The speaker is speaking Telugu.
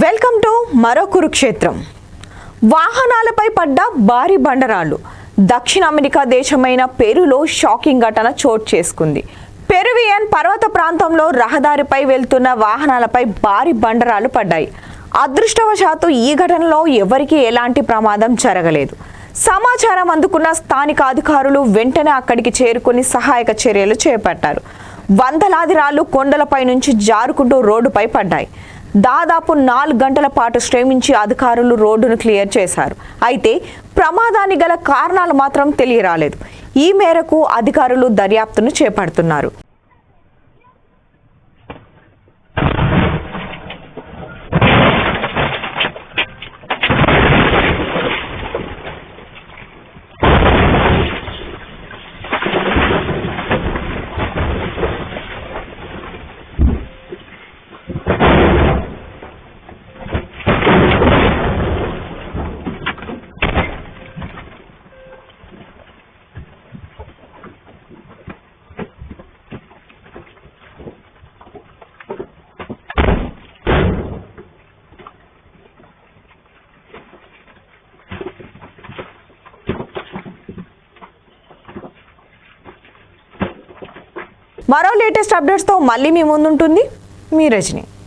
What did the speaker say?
వెల్కమ్ టు మరో కురుక్షేత్రం. వాహనాలపై పడ్డ భారీ బండరాళ్లు. దక్షిణ అమెరికా దేశమైన పెరులో షాకింగ్ ఘటన చోటు చేసుకుంది. పెరువియన్ పర్వత ప్రాంతంలో రహదారిపై వెళ్తున్న వాహనాలపై భారీ బండరాళ్లు పడ్డాయి. అదృష్టవశాత్తు ఈ ఘటనలో ఎవరికీ ఎలాంటి ప్రమాదం జరగలేదు. సమాచారం అందుకున్న స్థానిక అధికారులు వెంటనే అక్కడికి చేరుకుని సహాయక చర్యలు చేపట్టారు. వందలాది రాళ్లు కొండలపై నుంచి జారుకుంటూ రోడ్డుపై పడ్డాయి. దాదాపు 4 గంటల పాటు శ్రమించి అధికారులు రోడ్డును క్లియర్ చేశారు. అయితే ప్రమాదానికి గల కారణాలు మాత్రం తెలియరాలేదు. ఈ మేరకు అధికారులు దర్యాప్తును చేపడుతున్నారు. మరో లేటెస్ట్ అప్డేట్స్తో మళ్ళీ మీ ముందుంటుంది మీ రజని.